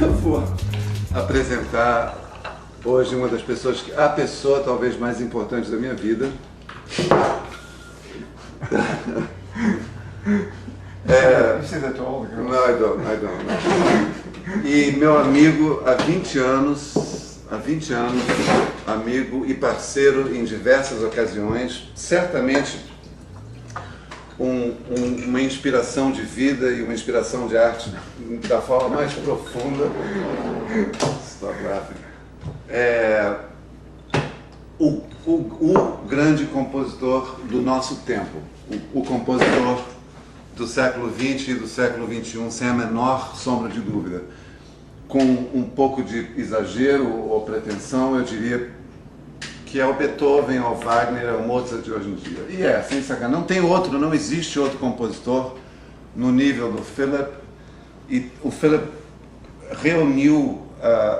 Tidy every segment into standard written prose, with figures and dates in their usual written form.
Eu vou apresentar hoje uma das pessoas, a pessoa talvez mais importante da minha vida. You say that to all the girls. No, I don't. E meu amigo há 20 anos, amigo e parceiro em diversas ocasiões, certamente uma inspiração de vida e uma inspiração de arte da forma mais profunda. Stop laughing. O grande compositor do nosso tempo, o compositor do século XX e do século XXI, sem a menor sombra de dúvida. Com um pouco de exagero ou pretensão, eu diria que é o Beethoven, é o Wagner, é o Mozart de hoje em dia. E sem sacanagem, não existe outro compositor no nível do Philip. E o Philip reuniu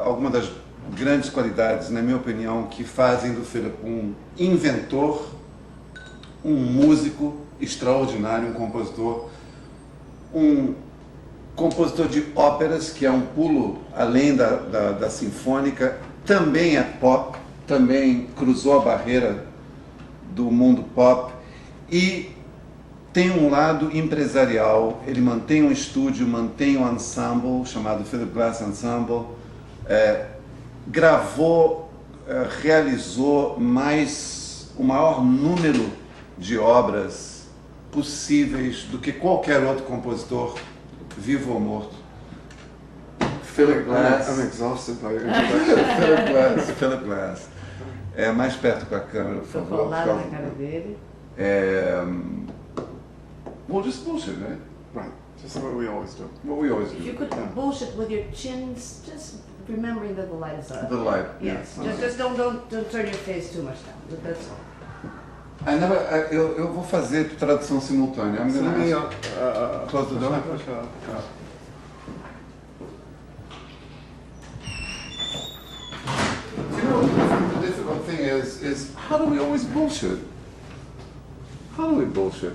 algumas das grandes qualidades, na minha opinião, que fazem do Philip um inventor, um músico extraordinário, um compositor de óperas, que é um pulo além da sinfônica, também é pop, também cruzou a barreira do mundo pop e tem um lado empresarial. Ele mantém um estúdio, mantém um ensemble chamado Philip Glass Ensemble, gravou, realizou o maior número de obras possíveis do que qualquer outro compositor, vivo ou morto. Philip Glass. I'm exhausted by your introduction. Philip Glass. Mais perto com a câmera, por favor. Tô falando na cara dele. Well, just bullshit, right? Right, just what we always do. What we always If you do. could bullshit with your chins, just remembering that the light is on. The light. Yes, Yeah. just don't turn your face too much down. That's all. Eu vou fazer tradução simultânea. I'm So gonna let me close the door. You know, the difficult thing is how do we always bullshit? How do we bullshit?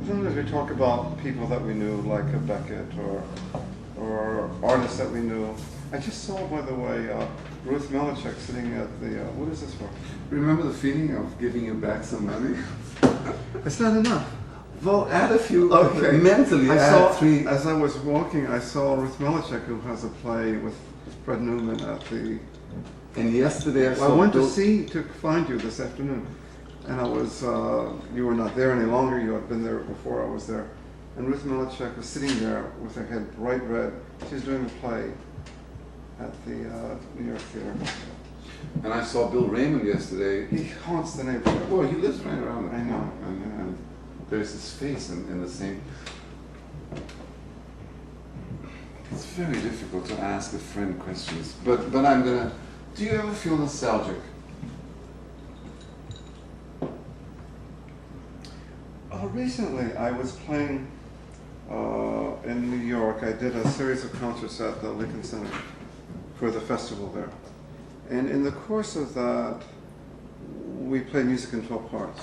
Sometimes we talk about people that we knew, like a Beckett or artists that we knew. I just saw, by the way, Ruth Melichek sitting at the, what is this for? Remember the feeling of giving you back some money? It's not enough. Well, add a few. Okay. Mentally, I add saw, 3. as I was walking, I saw Ruth Melichek, who has a play with Fred Newman at the... And yesterday I I saw went Bill- to find you this afternoon, and I was, you were not there any longer, you had been there before I was there. And Ruth Melichek was sitting there with her head bright red. She's doing a play at the New York Theater. And I saw Bill Raymond yesterday. He haunts the neighborhood. Well, he lives right around the I know. corner, and there's his face in the same. It's very difficult to ask a friend questions, but I'm gonna. Do you ever feel nostalgic? Recently, I was playing in New York. I did a series of concerts at the Lincoln Center for the festival there. And in the course of that, we played music in 12 parts,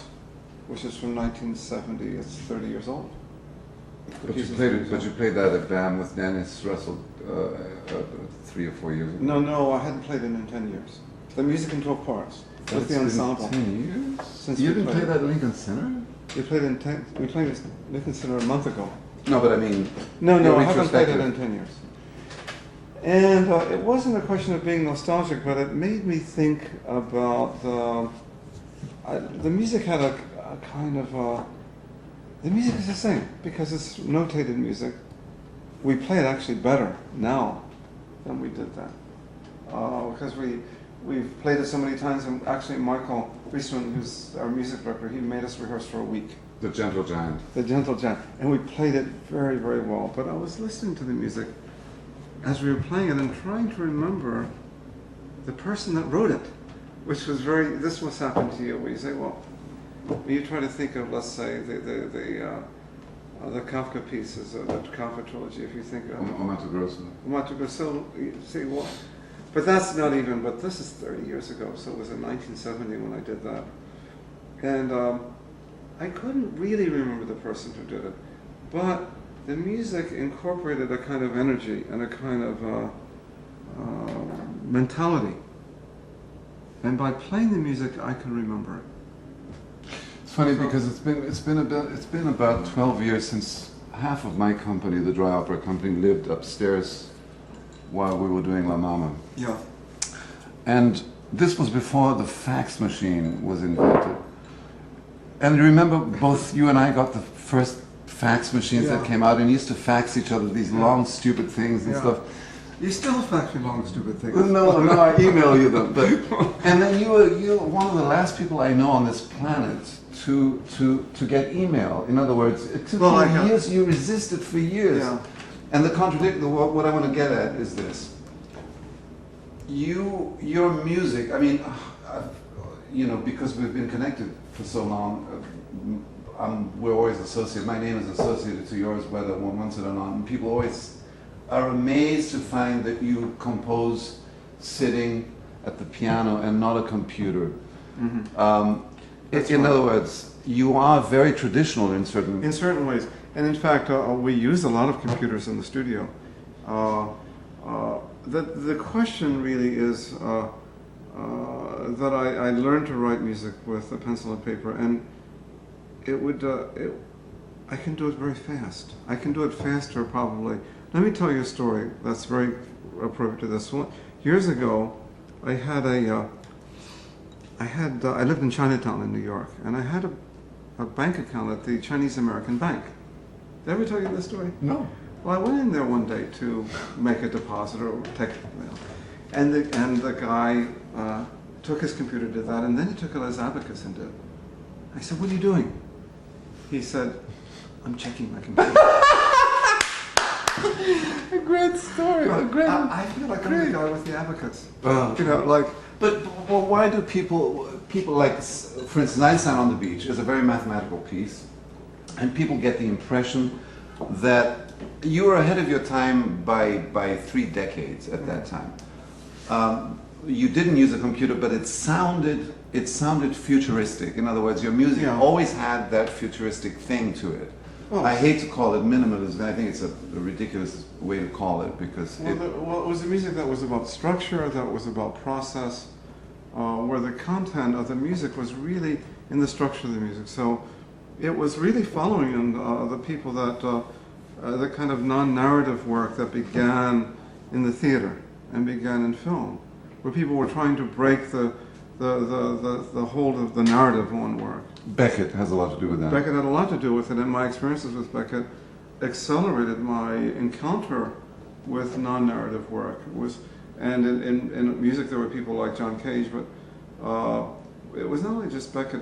which is from 1970. It's 30 years old. But you played that at BAM with Dennis Russell 3 or 4 years ago. No, I hadn't played it in 10 years. The music in 12 parts with the That's been ensemble. 10 years. Since You we didn't play played that at Lincoln Center? We played it Lincoln Center a month ago. No, but I mean. No, your I haven't played it retrospective. in 10 years. And it wasn't a question of being nostalgic, but it made me think about the music had a kind of the music is the same because it's notated music. We play it actually better now than we did then because we've played it so many times. And actually, Michael Reisman, who's our music director, he made us rehearse for a week. The Gentle Giant. The Gentle Giant, and we played it very, very well. But I was listening to the music as we were playing it and trying to remember the person that wrote it, which was this must happen to you, where you say, well, when you try to think of, let's say, the Kafka pieces, the Kafka trilogy, if you think of Mato Grosso. Mato Grosso, you say, well, but that's not even, but this is 30 years ago, so it was in 1970 when I did that. And I couldn't really remember the person who did it, but the music incorporated a kind of energy and a kind of mentality. And by playing the music, I can remember it. It's funny because it's been about 12 years since half of my company, the Dry Opera Company, lived upstairs while we were doing La Mama. Yeah. And this was before the fax machine was invented. And remember, both you and I got the first fax machines that came out, and used to fax each other these long, stupid things and stuff. You still fax me long, stupid things. No, I email you them. But and then you were one of the last people I know on this planet to get email. In other words, it took you years. You resisted for years. Yeah. And what I want to get at is this. Your music. I mean, because we've been connected for so long, we're always associated. My name is associated to yours, whether one wants it or not. And people always are amazed to find that you compose sitting at the piano and not a computer. Mm-hmm. In other words, you are very traditional in certain ways. And in fact, we use a lot of computers in the studio. The question really is that I learned to write music with a pencil and paper, and I can do it very fast. I can do it faster probably. Let me tell you a story that's very appropriate to this one. Years ago, I lived in Chinatown in New York, and I had a bank account at the Chinese American Bank. Did I ever tell you this story? No. Well, I went in there one day to make a deposit or take mail, and the guy took his computer, did that, and then he took out his abacus and did it. I said, "What are you doing?" He said, "I'm checking my computer." A great story. I feel like I'm the guy with the abacus. But why do people like, for instance, Einstein on the Beach is a very mathematical piece, and people get the impression that you were ahead of your time by 3 decades at that time. You didn't use a computer, but it sounded futuristic. In other words, your music always had that futuristic thing to it. Oh. I hate to call it minimalism. I think it's a ridiculous way to call it because it was the music that was about structure, that was about process, where the content of the music was really in the structure of the music. So it was really following the people that the kind of non-narrative work that began in the theater and began in film, where people were trying to break the hold of the narrative on work. Beckett has a lot to do with that. Beckett had a lot to do with it, and my experiences with Beckett accelerated my encounter with non-narrative work. And in music there were people like John Cage, but it was not only just Beckett.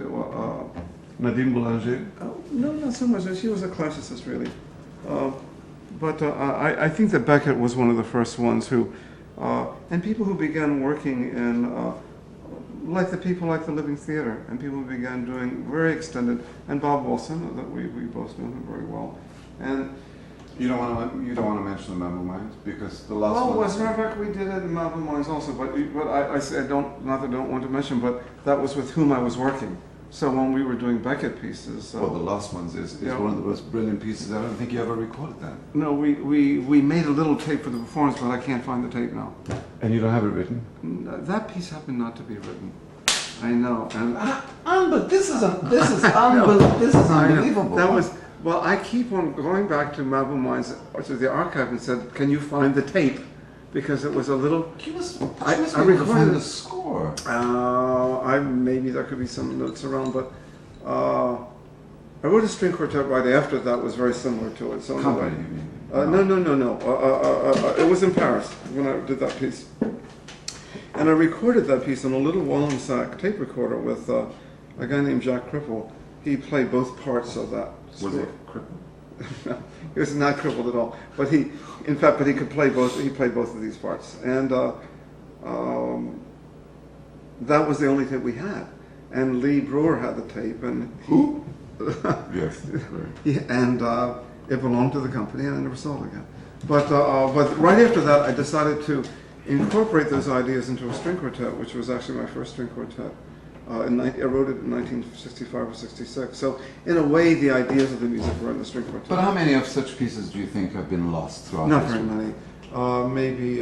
Nadine Boulanger? No, not so much. She was a classicist, really. But I think that Beckett was one of the first ones who, and people who began working in, like the people like the Living Theater, and people who began doing very extended, and Bob Wilson, that we both know him very well. And you don't want to mention the Mambo Mines because the last one. Well, as a matter of fact, we did it in Mambo Mines also, but I don't want to mention, but that was with whom I was working. So when we were doing Beckett pieces... well, the Lost Ones is one of the most brilliant pieces. I don't think you ever recorded that. No, we made a little tape for the performance, but I can't find the tape now. And you don't have it written? That piece happened not to be written. I know. And but this is unbelievable. That was... Well, I keep on going back to Mambo Mines, to the archive, and said, "Can you find the tape?" Because it was a little. I recorded the score. Maybe there could be some notes around, but I wrote a string quartet right after that was very similar to it. So Company, you mean? No. It was in Paris when I did that piece, and I recorded that piece on a little Wallensack tape recorder with a guy named Jack Cripple. He played both parts of that. Was he crippled? No, he was not crippled at all. But he could play both. He played both of these parts, and that was the only tape we had. And Lee Brewer had the tape, and who? Yes. And it belonged to the company, and I never saw it again. But right after that, I decided to incorporate those ideas into a string quartet, which was actually my first string quartet. I wrote it in 1965 or 66. So in a way, the ideas of the music were in the string quartet. But how many of such pieces do you think have been lost throughout Not history? very many. Maybe,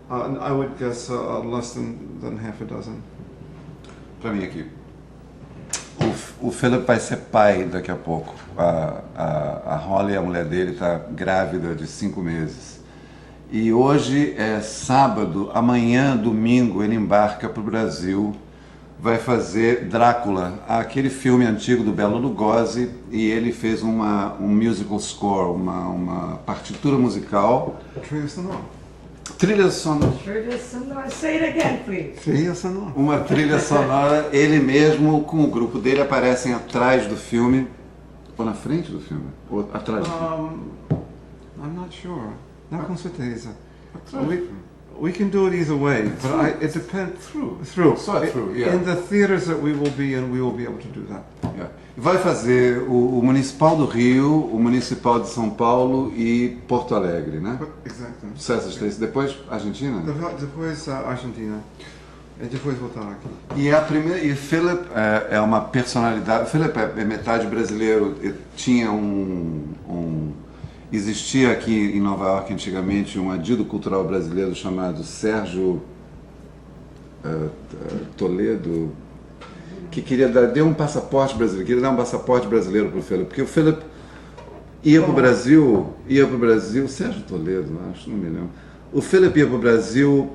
I would guess less than half a dozen. Pra mim aqui. O Philip vai ser pai daqui a pouco. A Holly, a mulher dele, está grávida de 5 meses. E hoje é sábado, amanhã, domingo, ele embarca para o Brasil, vai fazer Drácula, aquele filme antigo do Bela Lugosi, e ele fez um musical score, uma partitura musical. Trilha sonora. Trilha sonora. Trilha sonora. Say it again, please. Trilha sonora. Uma trilha sonora, ele mesmo com o grupo dele aparecem atrás do filme, ou na frente do filme, ou atrás do filme. I'm not sure. Not com certeza. We can do it either way, but it depends. Through. Só through, yeah. In the theaters that we will be in, we will be able to do that. Yeah. Vai fazer o Municipal do Rio, o Municipal de São Paulo e Porto Alegre, né? Exactly. Essas três. Depois Argentina? Depois Argentina. E depois voltar aqui. E a primeira, e Philip é uma personalidade. Philip é metade brasileiro. Tinha existia aqui em Nova York antigamente um adido cultural brasileiro chamado Sérgio Toledo, que queria deu um passaporte brasileiro, queria dar um passaporte brasileiro para o Philip, porque o Philip ia para o Brasil, Sérgio Toledo, acho, não me lembro. O Philip ia para o Brasil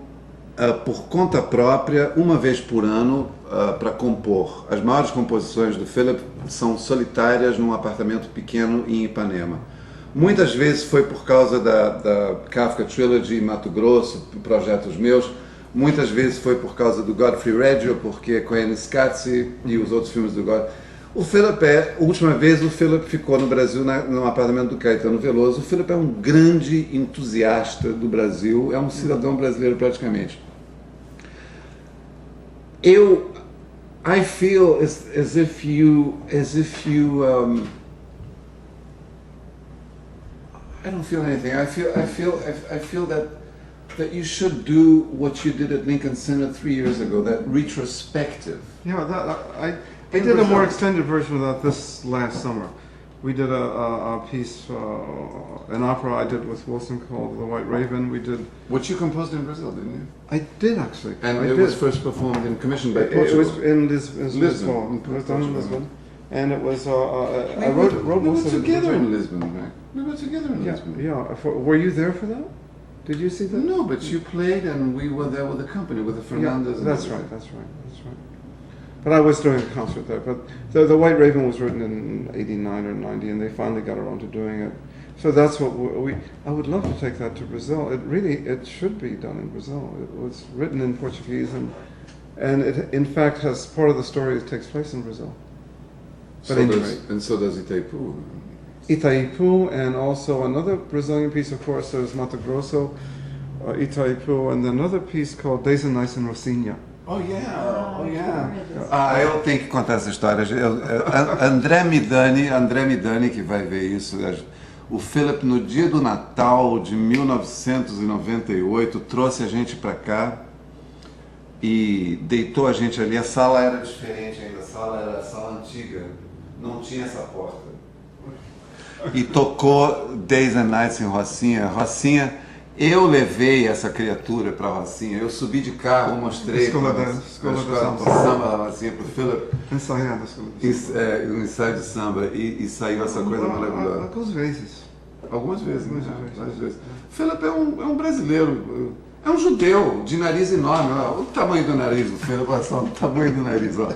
por conta própria, uma vez por ano, para compor. As maiores composições do Philip são solitárias num apartamento pequeno em Ipanema. Muitas vezes foi por causa da Kafka Trilogy em Mato Grosso, projetos meus. Muitas vezes foi por causa do Godfrey Reggio, porque Cohen Scazzi e os outros filmes do Godfrey. O Philip a última vez o Philip ficou no Brasil no apartamento do Caetano Veloso. O Philip é um grande entusiasta do Brasil, é um cidadão brasileiro praticamente. I feel as if you I don't feel anything. I feel that you should do what you did at Lincoln Center 3 years ago, that retrospective. Yeah, I did a more extended version of that this last summer. We did a piece, an opera I did with Wilson called The White Raven. We did. Which you composed in Brazil, didn't you? I did actually. And it was first performed and commissioned by Portugal. It was in Lisbon. Lisbon. It was done in Lisbon. And it was, I we wrote were most of it. together in Lisbon, right? We were together in Lisbon. Yeah. Were you there for that? Did you see that? No, but you played and we were there with the company, with the Fernandez. Yeah, that's right. But I was doing a concert there. But the White Raven was written in 89 or 90, and they finally got around to doing it. So that's what I would love to take that to Brazil. It should be done in Brazil. It was written in Portuguese, and it in fact has part of the story that takes place in Brazil. But so does Itaipu. Itaipu, and also another Brazilian piece, of course, there's Mato Grosso, Itaipu, and another piece called Days and Nights in Rocinha. Oh yeah. Eu tenho que contar essa história. André Midani, que vai ver isso. O Philip, no dia do Natal de 1998, trouxe a gente para cá e deitou a gente ali. A sala era diferente ainda, a sala era a sala antiga, não tinha essa porta. E tocou Days and Nights em Rocinha. Eu levei essa criatura para a Rocinha, eu subi de carro, mostrei Escola de samba da Rocinha para o Philip. Ensaiado, Um ensaio de samba, e saiu essa coisa maravilhosa. Algumas vezes. Várias vezes. Philip é um brasileiro, é um judeu de nariz enorme. Olha o tamanho do nariz do Philip, o tamanho do nariz, ó.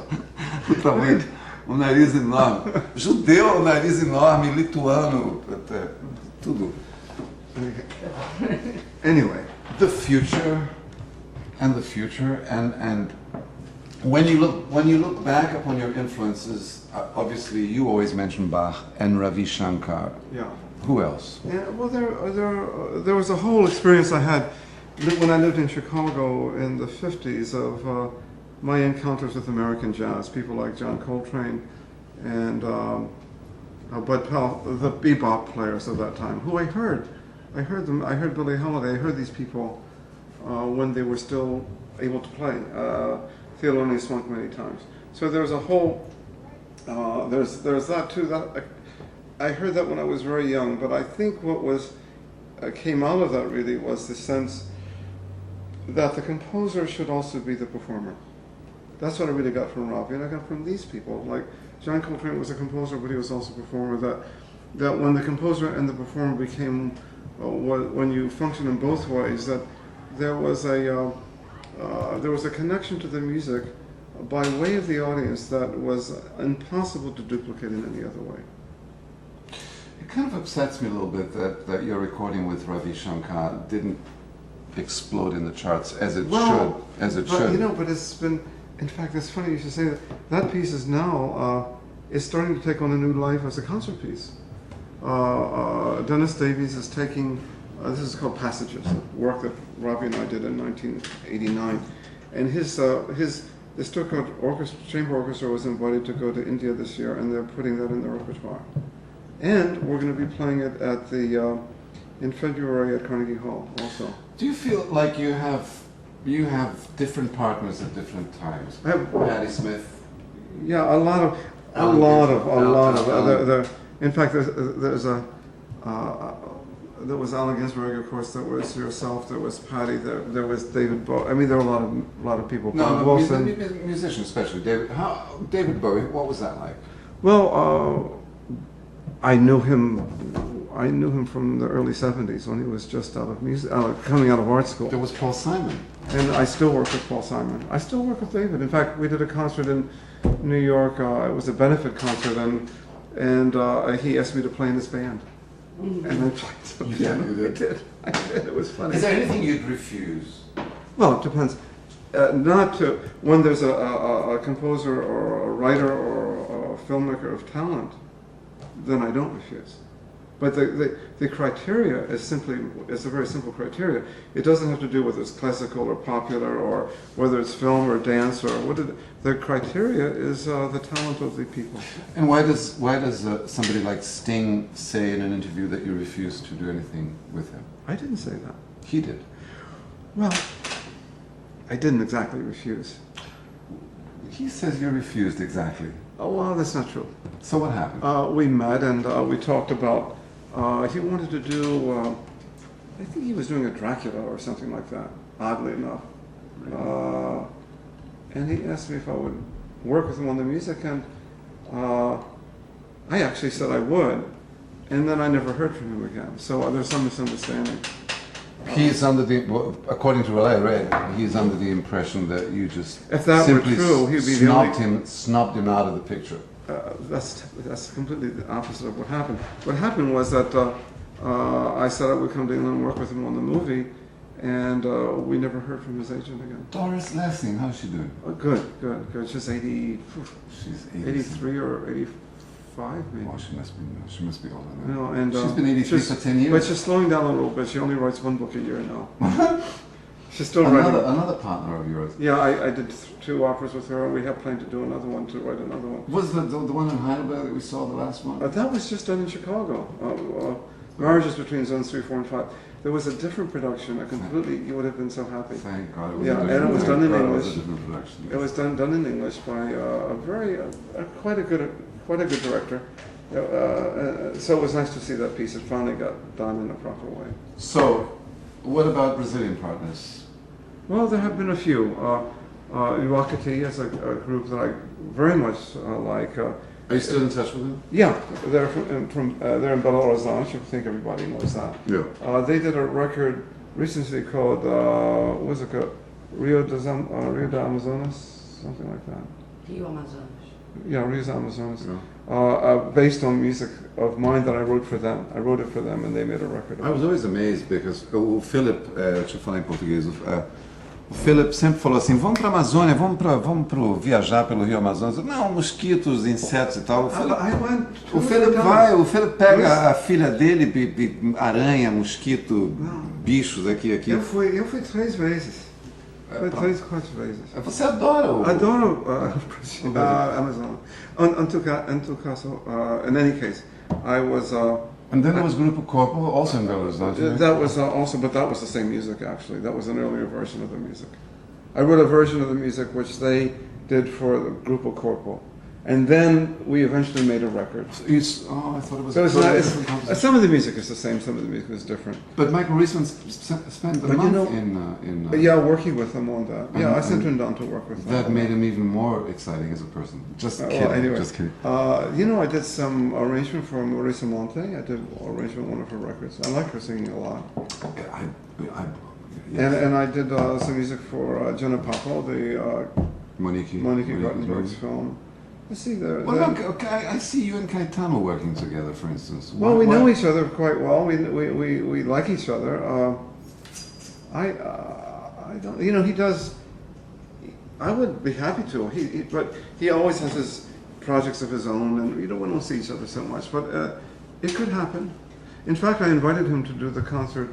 O nariz enorme. Judeu, nariz enorme, lituano, tudo. Anyway, the future, and when you look back upon your influences, obviously you always mention Bach and Ravi Shankar. Yeah. Who else? Yeah, well, there was a whole experience I had when I lived in Chicago in the 50s of my encounters with American jazz, people like John Coltrane and Bud Powell, the bebop players of that time, who I heard Billie Holiday, I heard these people when they were still able to play. Thelonious Monk many times. So there's a whole, there's that too. That I heard that when I was very young, but I think what was came out of that really was the sense that the composer should also be the performer. That's what I really got from Ravi, and I got from these people. Like John Coltrane was a composer, but he was also a performer. That when the composer and the performer became, when you function in both ways, that there was a connection to the music by way of the audience that was impossible to duplicate in any other way. It kind of upsets me a little bit that your recording with Ravi Shankar didn't explode in the charts as it should. You know, but it's been. In fact, it's funny you should say that. That piece is now is starting to take on a new life as a concert piece. Dennis Davies is taking. This is called Passages, work that Ravi and I did in 1989, and the Stuttgart Chamber Orchestra was invited to go to India this year, and they're putting that in their repertoire. And we're going to be playing it at in February at Carnegie Hall also. Do you feel like you have different partners at different times? I have Patti Smith. Yeah, a lot of. In fact, there was Allen Ginsberg, of course. There was yourself. There was Patti. There was David Bowie. I mean, there were a lot of people. Musicians, especially David Bowie. What was that like? Well, I knew him from the early '70s when he was just out of music, coming out of art school. There was Paul Simon. And I still work with Paul Simon. I still work with David. In fact, we did a concert in New York. It was a benefit concert, and he asked me to play in his band. And I played some piano. You did? I did. It was funny. Is there anything you'd refuse? Well, it depends. When there's a composer or a writer or a filmmaker of talent, then I don't refuse. But the criteria is a very simple criteria. It doesn't have to do with it's classical or popular or whether it's film or dance or the criteria is the talent of the people. And why does somebody like Sting say in an interview that you refuse to do anything with him? I didn't say that. He did. Well, I didn't exactly refuse. He says you refused exactly. Oh, well, that's not true. So what happened? We met and we talked about, he wanted to do, I think he was doing a Dracula or something like that, oddly enough. And he asked me if I would work with him on the music, and I actually said I would. And then I never heard from him again. So there's some misunderstanding. He's under the, according to what I read, he's under the impression that you just if that simply were true, he'd be snubbed him out of the picture. That's completely the opposite of what happened. What happened was that I said I would come to England and work with him on the movie, and we never heard from his agent again. Doris Lessing, how's she doing? Good. She's 80. She's 83 or 85, maybe. Oh, she must be older now. No, and she's been 83 for 10 years. But she's slowing down a little bit. She only writes one book a year now. She's still writing. Another partner of yours. Yeah, I did 2 operas with her, and we have planned to do another one, to write another one. Was the one in Heidelberg that we saw, the last one? That was just done in Chicago. Marriages between Zones 3, 4, and 5. There was a different production, you would have been so happy. Thank God. It was and it was done in English. It was done in English by quite a good director. So it was nice to see that piece. It finally got done in a proper way. So, what about Brazilian partners? Well, there have been a few. Iwakati is a group that I very much like. Are you still in touch with them? Yeah, they're they're in Belo Horizonte. I think everybody knows that. Yeah. They did a record recently called what was it called? Rio de Amazonas, something like that. Rio Amazonas. Yeah, Rio de Amazonas. Yeah. Based on music of mine that I wrote for them. I wrote it for them, and they made a record. I was always amazed because o Philip, deixa eu falar em português. O Philip sempre falou assim: vamos para a Amazônia, vamos viajar pelo Rio Amazonas. Não, mosquitos, insetos e tal. O Philip pega a filha dele, aranha, mosquito, bichos aqui. Eu fui 3 vezes. Foi 3, 4 vezes. Você adora o... Adoro Amazon. In any case, I was... and then there was Grupo Corpo, also in Belo Horizonte. That was also, but that was the same music actually. That was an earlier version of the music. I wrote a version of the music which they did for the Grupo Corpo. And then we eventually made a record. I thought it was. So some of the music is the same, some of the music is different. But Michael Riesman spent a month in. Yeah, working with him on that. Yeah, I sent him down to work with him. That made him even more exciting as a person. Just kidding. Well, anyway, just kidding. I did some arrangement for Marisa Monte. I did arrangement on one of her records. I like her singing a lot. Yes. And I did some music for Jenna Papo, the Monique Gottenberg's film. Let's see there. What about, I see you and Caetano working together, for instance. Well, we know each other quite well. We like each other. I don't. He does. I would be happy to. But he always has his projects of his own, and we don't see each other so much. But it could happen. In fact, I invited him to do the concert.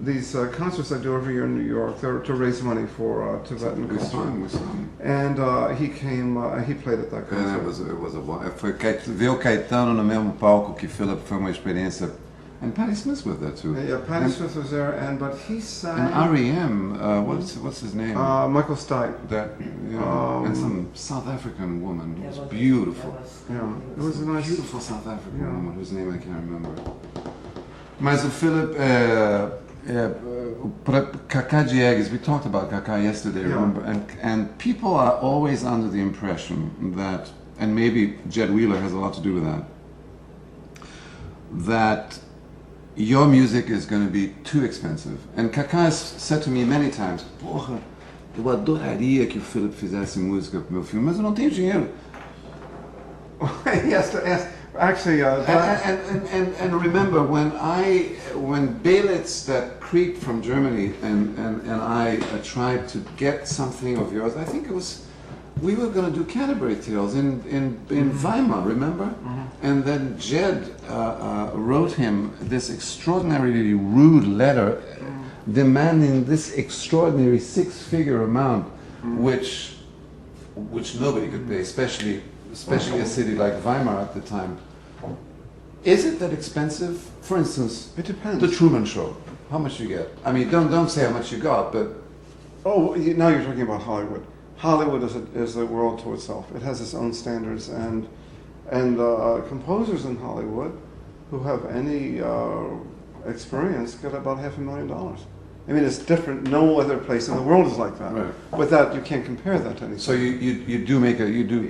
These concerts I do every year in New York, they're to raise money for Tibetan culture. We saw him. And he came, he played at that concert. Ver o Caetano no mesmo palco que Philip foi uma experiência. And Patti Smith was there too. Yeah, Patti Smith was there, but he sang. And R.E.M. What's his name? Michael Stipe. And some South African woman who was beautiful. It was a nice, beautiful South African woman whose name I can't remember. Mas o Philip, Kaká Diegues, we talked about Kaká yesterday, remember? And people are always under the impression that, and maybe Jed Wheeler has a lot to do with that, that your music is going to be too expensive. And Kaká has said to me many times, porra, eu adoraria que o Philip fizesse música pro meu filme, mas eu não tenho dinheiro. He has to ask. Actually, and remember when Belitz, that creep from Germany, and I tried to get something of yours. I think it was we were going to do Canterbury Tales in Weimar, remember? And then Jed wrote him this extraordinarily rude letter demanding this extraordinary six-figure amount, which nobody could pay, especially a city like Weimar at the time. Is it that expensive? For instance, it depends. The Truman Show. How much you get? I mean, don't say how much you got, but now you're talking about Hollywood. Hollywood is a world to itself. It has its own standards, and composers in Hollywood who have any experience get about $500,000. I mean, it's different. No other place in the world is like that. Right. But that you can't compare that to anything. So you do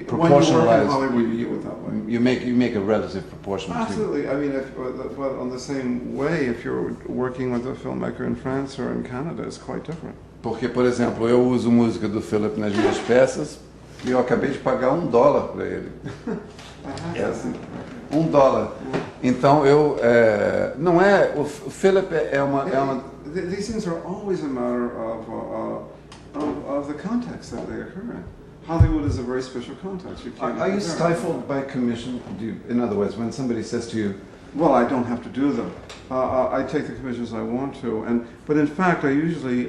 proportionalize. When you work in Hollywood, you do it that way. You make a relative proportion. Absolutely. I mean, but on the same way, if you're working with a filmmaker in France or in Canada, it's quite different. Porque, por exemplo, eu uso música do Philip nas minhas peças e eu acabei de pagar $1 para ele. É assim, $1. Então não é o Philip é uma These things are always a matter of the context that they occur in. Hollywood is a very special context. Are you stifled by commission? In other words, when somebody says to you, well, I don't have to do them. I take the commissions I want to, but in fact, I usually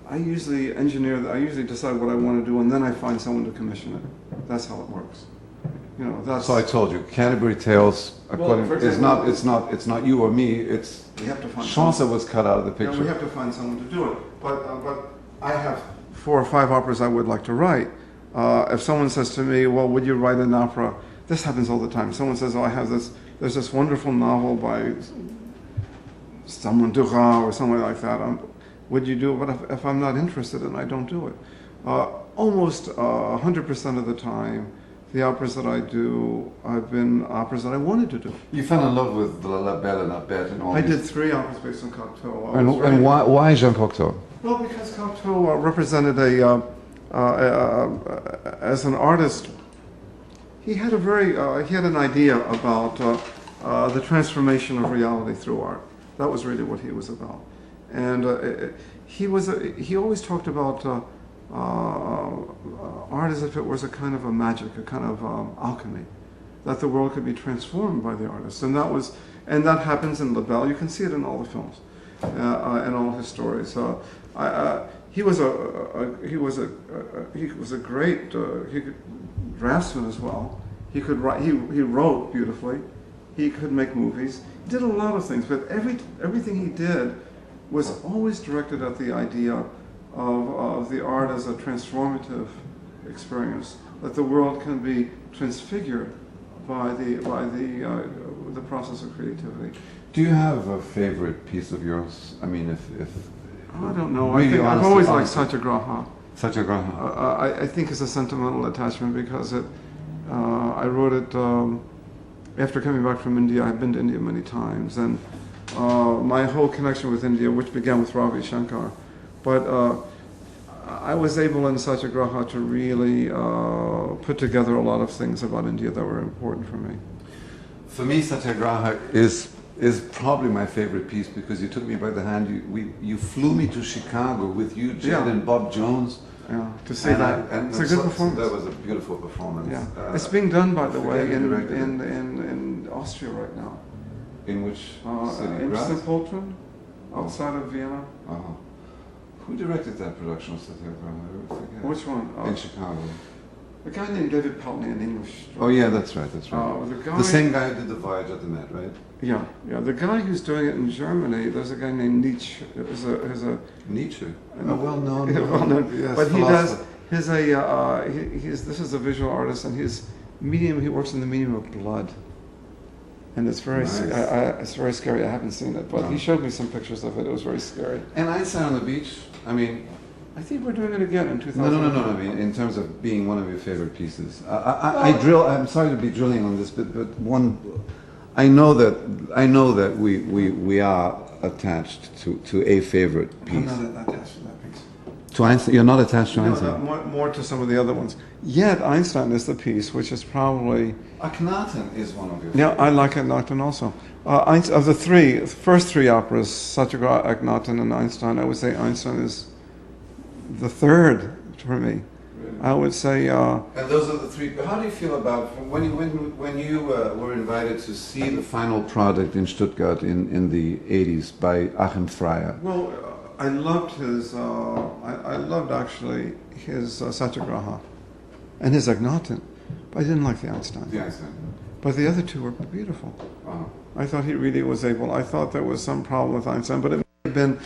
engineer. I usually decide what I want to do, and then I find someone to commission it. That's how it works. So I told you, Canterbury Tales, it's not you or me. We have to find Chaucer was cut out of the picture. Yeah, we have to find someone to do it. But I have 4 or 5 operas I would like to write. If someone says to me, "Well, would you write an opera?" This happens all the time. Someone says, "Oh, I have this. There's this wonderful novel by someone Duras or someone like that. Would you do it?" But if I'm not interested in it, I don't do it. Almost 100% of the time, the operas that I do have been operas that I wanted to do. You fell in love with La Belle et la Bête and all I did 3 operas based on Cocteau. And why Jean Cocteau? Well, because Cocteau represented as an artist, he had an idea about the transformation of reality through art. That was really what he was about. And he always talked about art as if it was a kind of a magic, a kind of alchemy, that the world could be transformed by the artist, and that happens in La Belle. You can see it in all the films, in all his stories. He was a great draftsman as well. He could write. He wrote beautifully. He could make movies. He did a lot of things, but everything he did was always directed at the idea of the art as a transformative experience, that the world can be transfigured by the process of creativity. Do you have a favorite piece of yours? I mean, if I don't know. Really I've honestly, always honestly. liked Satyagraha. Satyagraha. I think it's a sentimental attachment because I wrote it after coming back from India. I've been to India many times, and my whole connection with India, which began with Ravi Shankar, but I was able in Satyagraha to really put together a lot of things about India that were important for me. For me, Satyagraha is probably my favorite piece because you took me by the hand. You flew me to Chicago with you, Jed, Yeah. and Bob Jones. Yeah, to see that. It's a good performance. That was a beautiful performance. Yeah, it's being done, by the way, forget who directed in Austria right now. In which city? In Graz? St. Poltron, outside of Vienna. Uh-huh. Who directed that production of Satyagraha? I forget. Which one? In Chicago. A guy named David Peltney, an English. Oh yeah, that's right. The same guy who did the Voyage of the Met, right? Yeah. The guy who's doing it in Germany, there's a guy named Nietzsche. Who's a Nietzsche. Well known. Yes, but he philosopher. does. This is a visual artist, and his medium. He works in the medium of blood, and it's very. Nice. It's very scary. I haven't seen it, but he showed me some pictures of it. It was very scary. And Einstein on the Beach. I mean. I think we're doing it again in 2000. No. I mean, in terms of being one of your favorite pieces, I'm sorry to be drilling on this, but one. I know that we are attached to a favorite piece. I'm not attached to that piece. To Einstein, you're not attached to Einstein. No, more to some of the other ones. Yet Einstein is the piece which is probably. Akhenaten is one of your. Yeah, I like Akhenaten also. Of the first three operas, Satyagraha, Akhenaten, and Einstein, I would say Einstein is the third for me. Really? I would say. And those are the three. How do you feel about when you were invited to see the final product in Stuttgart in the 80s by Achim Freyer? Well, I loved his. I loved actually his Satyagraha, and his Akhenaten, but I didn't like the Einstein. The Einstein. But the other two were beautiful. Wow. I thought he really was able. I thought there was some problem with Einstein, but it may have been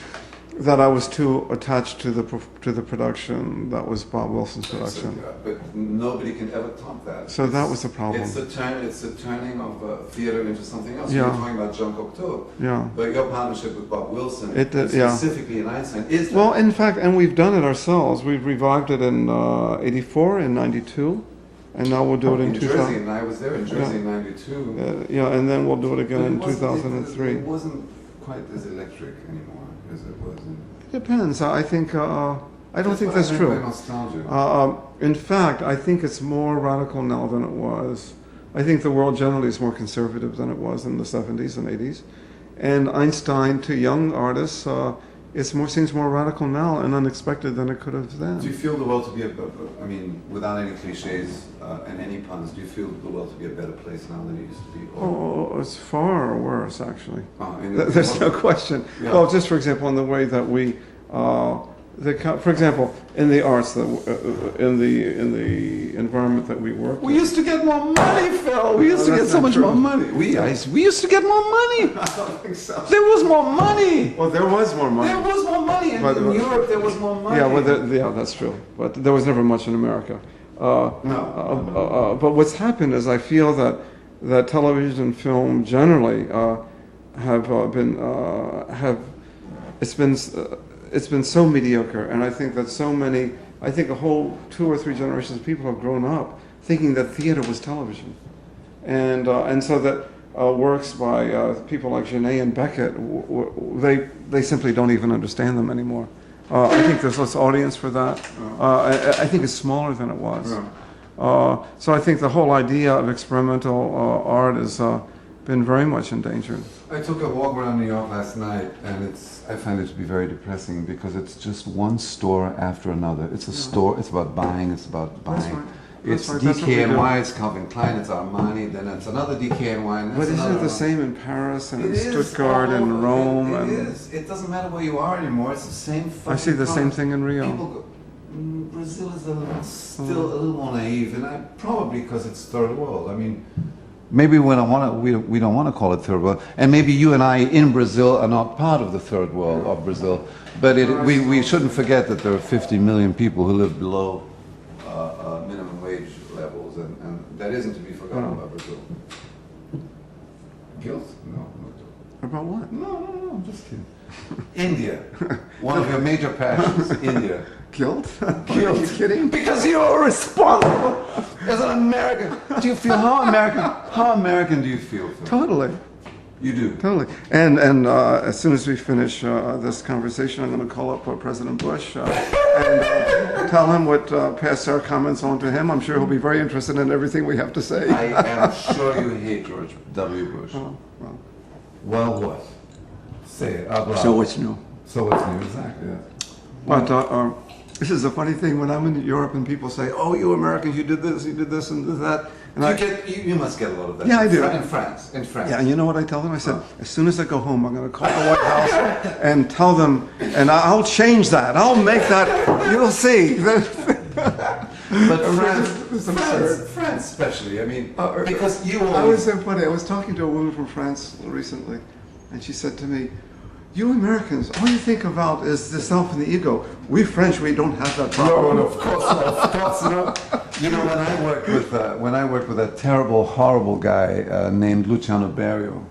that I was too attached to the production that was Bob Wilson's production. But nobody can ever top that. So that was the problem. It's the turning of theater into something else. Yeah. You're talking about Jean Cocteau. Yeah. But your partnership with Bob Wilson, It did, yeah. specifically in Einstein, is that. Well, in fact, and we've done it ourselves. We've revived it in '84, in '92, and now we'll do it in 2000. Jersey, and I was there in Jersey in '92. Yeah, and then we'll do it again in But it wasn't- 2003. It wasn't quite as electric anymore as it was in. Depends. I think. I don't think that's what I meant true. by nostalgia. In fact, I think it's more radical now than it was. I think the world generally is more conservative than it was in the 70s and 80s. And Einstein, to young artists, seems more radical now and unexpected than it could have then. Do you feel the world to be I mean, without any cliches and any puns, do you feel the world to be a better place now than it used to be? Oh, it's far worse, actually. In There's no question. Yeah. Well, just for example, in the way that we, for example, in the arts, in the environment that we work. We used to get more money, Phil. We used to get so much more money. We used to get more money. I don't think so. There was more money. Well, there was more money. There was more money. And in Europe, there was more money. Yeah, well, that's true. But there was never much in America. No. But what's happened is I feel that television and film generally it's been so mediocre, and I think that a whole 2 or 3 generations of people have grown up thinking that theater was television, and so that works by people like Genet and Beckett, they simply don't even understand them anymore. I think there's less audience for that. I think it's smaller than it was. So I think the whole idea of experimental art has been very much endangered. I took a walk around New York last night, and I find it to be very depressing because it's just one store after another. It's a store. It's about buying. It's about buying. That's right. It's That's right. DKNY. It's Calvin Klein. It's Armani. Then it's another DKNY. And But isn't it the same in Paris and in Stuttgart and Rome? It is. It doesn't matter where you are anymore. It's the same. I see the same thing in Rio. People go, Brazil is still a little more naive, and probably because it's third world. I mean, Maybe we don't want to call it third world, and maybe you and I in Brazil are not part of the third world of Brazil. But we shouldn't forget that there are 50 million people who live below minimum wage levels, and that isn't to be forgotten about Brazil. Guilt? No. About what? No, I'm just kidding. India, one of your major passions, India. Guilt? Guilt. Are you kidding? Because you are responsible as an American. Do you feel how American do you feel, Phil? Totally. You do. Totally. And as soon as we finish this conversation, I'm going to call up President Bush and tell him what passed our comments on to him. I'm sure he'll be very interested in everything we have to say. I am sure you hate George W. Bush. Oh, well, what? Say it out loud. so what's new? So what's new, exactly. Yeah. But this is a funny thing when I'm in Europe and people say, "Oh, you Americans, you did this, and did that." And you must get a lot of that. Yeah, I do. In France. Yeah, and you know what I tell them? I said, as soon as I go home, I'm going to call the White House and tell them, and I'll change that. I'll make that. You'll see. But France especially. I mean, because you always... I was so funny. I was talking to a woman from France recently, and she said to me, "You Americans, all you think about is the self and the ego. We French, we don't have that problem." No, of course not. Of course not. You know, when I worked with that terrible, horrible guy named Luciano Berio,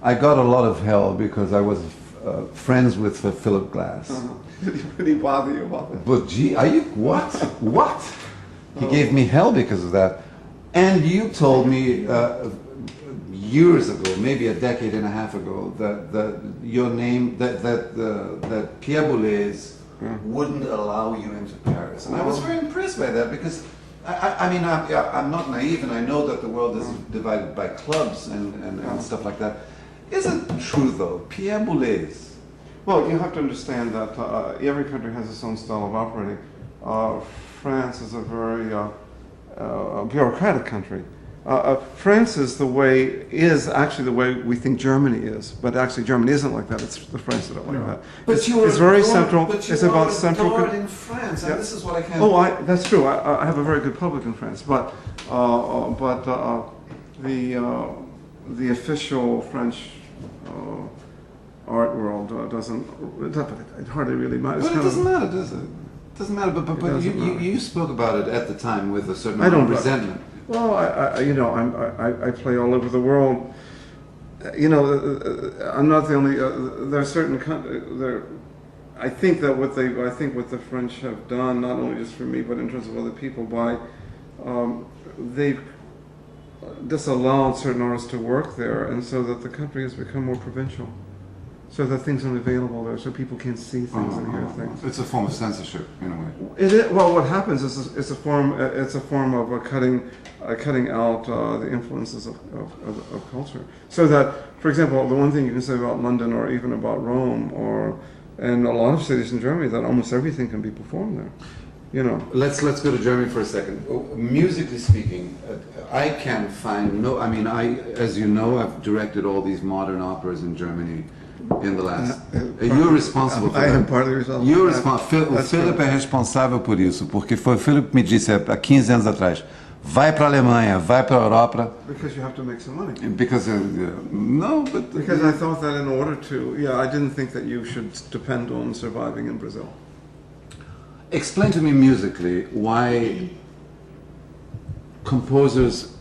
I got a lot of hell because I was friends with Philip Glass. Did he bother you about that? But gee, are you what? What? He gave me hell because of that. And you told me years ago, maybe a decade and a half ago, that your name, that Pierre Boulez wouldn't allow you into Paris, and I was very impressed by that because I mean I'm not naive, and I know that the world is divided by clubs and stuff like that. Is it true though, Pierre Boulez? Well, you have to understand that every country has its own style of operating. France is a very bureaucratic country. France is actually the way we think Germany is, but actually Germany isn't like that. It's the French that are like that. It's very central. It's about central. But you are in France, and this is what I can't. Oh, that's true. I have a very good public in France, but the official French art world doesn't. It hardly really matters. But it doesn't matter, does it? It doesn't matter. But you spoke about it at the time with a certain amount of resentment. Well, I play all over the world. You know, I'm not the only. There are certain. I think what the French have done, not only just for me, but in terms of other people, they've disallowed certain artists to work there, and so that the country has become more provincial. So that things aren't available there, so people can't see things and hear things. It's a form of censorship, in a way. It is. Well, what happens is it's a form of cutting out the influences of culture. So that, for example, the one thing you can say about London or even about Rome and a lot of cities in Germany, that almost everything can be performed there. You know. Let's go to Germany for a second. Musically speaking, I can find no. I mean, as you know, I've directed all these modern operas in Germany. In the last, you're responsible for I that. am partly responsible. You're responsible. O Philip é responsável por isso, porque foi o Philip que me disse há 15 anos atrás, vai para a Alemanha, vai para a Europa. Because you have to make some money. Because no, but because I thought that in order to, I didn't think that you should depend on surviving in Brazil. Explain to me musically why composers,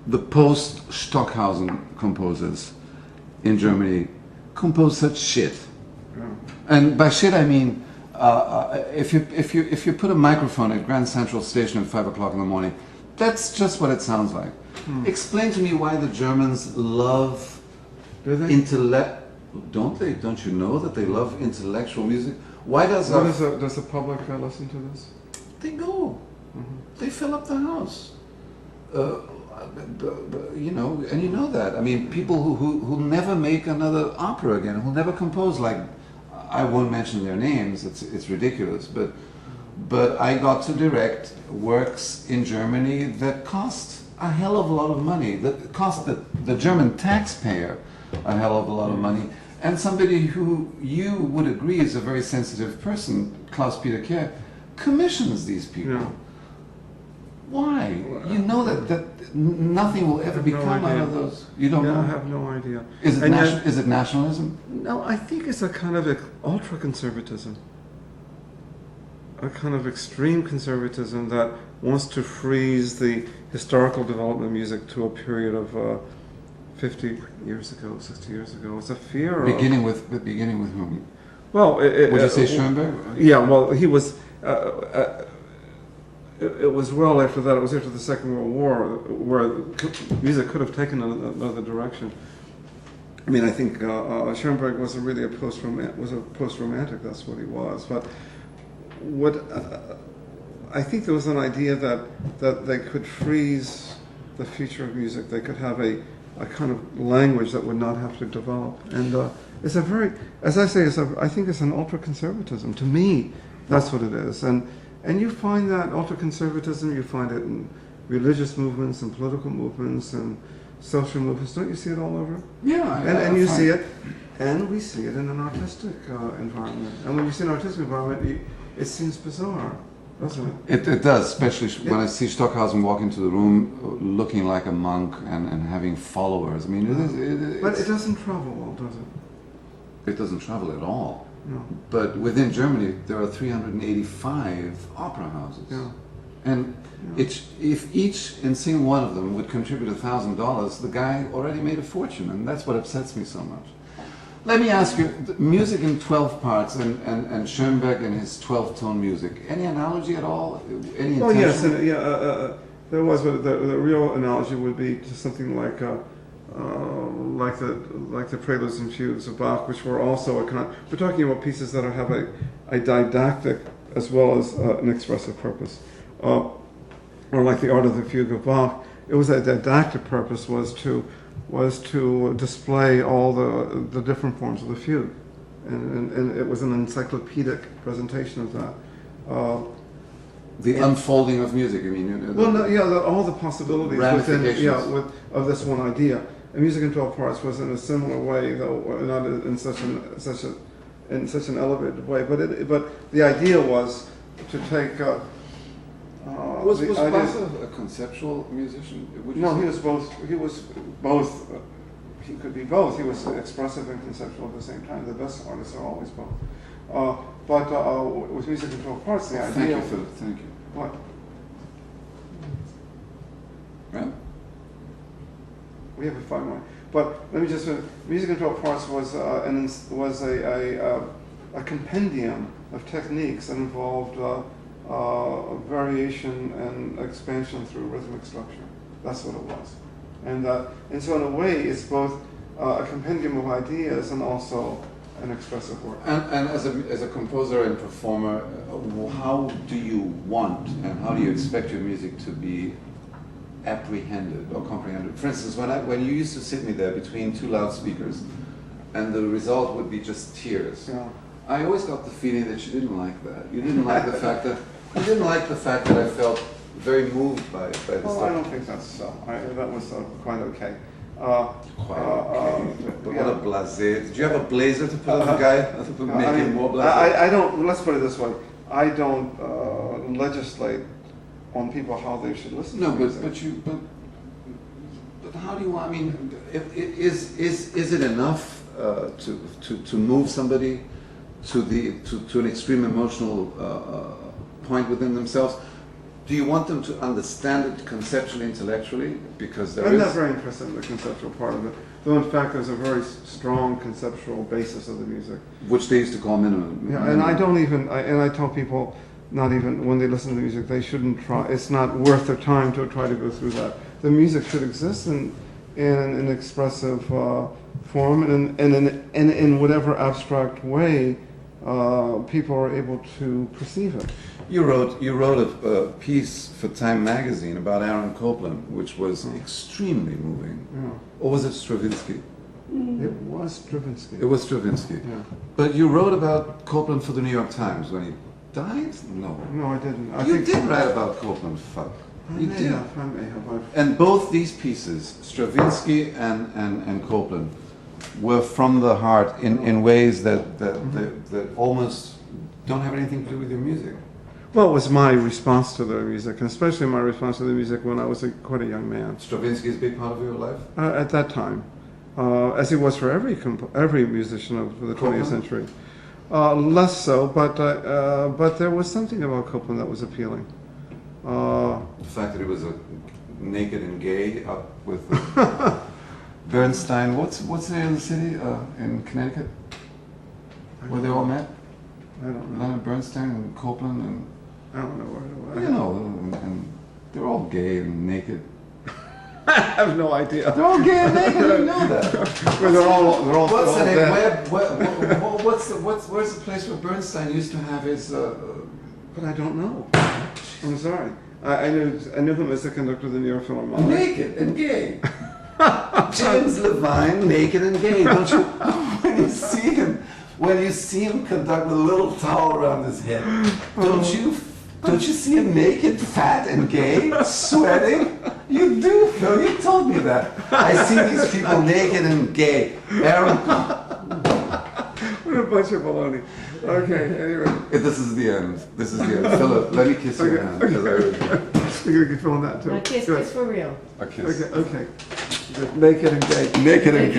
the post-Stockhausen composers in Germany, compose such shit. Yeah. And by shit I mean if you put a microphone at Grand Central Station at 5 o'clock in the morning, that's just what it sounds like. Explain to me why the Germans love intellect. Don't they? Don't you know that they love intellectual music? Why does does the public listen to this? They go. They fill up the house. You know, and you know that. I mean, people who never make another opera again, who never compose, like, I won't mention their names, it's ridiculous, but I got to direct works in Germany that cost a hell of a lot of money, that cost the German taxpayer a hell of a lot of money, and somebody who you would agree is a very sensitive person, Klaus-Peter Kerr, commissions these people. Why? You know that nothing will ever become out of those. You don't know? I have no idea. Is it, is it nationalism? No, I think it's a kind of ultra-conservatism. A kind of extreme conservatism that wants to freeze the historical development of music to a period of 50 years ago, 60 years ago. It's a fear beginning with whom? Well, would you say Schoenberg? Yeah, well, he was. It was well after that. It was after the Second World War, where music could have taken another direction. I mean, I think Schoenberg was really a post-romantic. That's what he was. But what I think there was an idea that they could freeze the future of music. They could have a kind of language that would not have to develop. And it's a very, as I say, I think it's an ultra-conservatism. To me, that's what it is. And you find that ultra-conservatism, you find it in religious movements and political movements and social movements. Don't you see it all over? Yeah. And you see it, and we see it in an artistic environment. And when you see an artistic environment, it seems bizarre, doesn't it? It does, especially when I see Stockhausen walk into the room looking like a monk and having followers. I mean, but it doesn't travel well, does it? It doesn't travel at all. No. But within Germany, there are 385 opera houses. Yeah. And if each and single one of them would contribute $1,000, the guy already made a fortune, and that's what upsets me so much. Let me ask you, music in 12 parts and Schoenberg and his 12-tone music, any analogy at all? Any Oh, yes, and, there was, but the real analogy would be to something like the preludes and fugues of Bach, which were also we're talking about pieces that have a didactic as well as an expressive purpose. Or like the Art of the Fugue of Bach, it was a didactic purpose was to display all the different forms of the fugue, and it was an encyclopedic presentation of that. The unfolding of music, I mean. All the possibilities within of this one idea. And Music in 12 Parts was in a similar way, though not in such an elevated way. But the idea was to take. Was Bach a conceptual musician? No, he was both. He was both. He could be both. He was expressive and conceptual at the same time. The best artists are always both. But with Music in 12 Parts, the idea. Thank you, Philip. Thank you. What? Yeah. We have a 5 more. But let me just. Music in 12 Parts was a compendium of techniques that involved variation and expansion through rhythmic structure. That's what it was. And so in a way, it's both a compendium of ideas and also an expressive work. And as a composer and performer, how do you want and how do you expect your music to be apprehended or comprehended? For instance, when you used to sit me there between two loudspeakers, and the result would be just tears. Yeah. I always got the feeling that you didn't like that. You didn't like the fact that I felt very moved by this stuff. I don't think that's so. That was quite okay. What a blasé. Did you have a blazer to put on the guy to make him more blasé? I don't, let's put it this way. I don't legislate on people how they should listen to music. But how do you, I mean, is it enough to move somebody to an extreme emotional point within themselves? Do you want them to understand it conceptually, intellectually? Because I'm not very interested in the conceptual part of it. Though in fact there's a very strong conceptual basis of the music. Which they used to call minimum. Yeah, and I tell people, not even when they listen to the music, they shouldn't try. It's not worth their time to try to go through that. The music should exist in an expressive form and in whatever abstract way people are able to perceive it. You wrote a piece for Time magazine about Aaron Copland, which was extremely moving. Yeah. Or was it Stravinsky? It was Stravinsky. It was Stravinsky. Yeah. But you wrote about Copland for the New York Times when he died? No. No, I didn't. You did write about Copland, fuck. You did. I may have. And both these pieces, Stravinsky and Copland, were from the heart in ways that almost don't have anything to do with your music. Well, it was my response to their music, and especially my response to the music when I was quite a young man. Stravinsky is a big part of your life? At that time, as he was for every musician of the 20th century. Less so, but there was something about Copland that was appealing. The fact that he was naked and gay up with Bernstein. What's the name of the city in Connecticut where they all met? I don't know. Leonard Bernstein and Copland and I don't know where it was. you know, and they're all gay and naked. I have no idea. They're all gay and naked. You know that. Well, they're all What's the name? dead. Where's the place where Bernstein used to have his? But I don't know. I'm sorry. I knew him as the conductor of the New York Philharmonic. Naked and gay. James Levine, naked and gay. Don't you? When you see him conduct with a little towel around his head, don't you see him naked, fat, and gay, sweating? You do, Phil. You told me that. I see these people naked and gay. Aaron. What a bunch of baloney. Okay, anyway. This is the end. Philip, let me kiss your hand. Because I really You're going to get filmed that too. A kiss Good. is for real. a kiss. Okay. Good. Naked and gay. Naked and gay.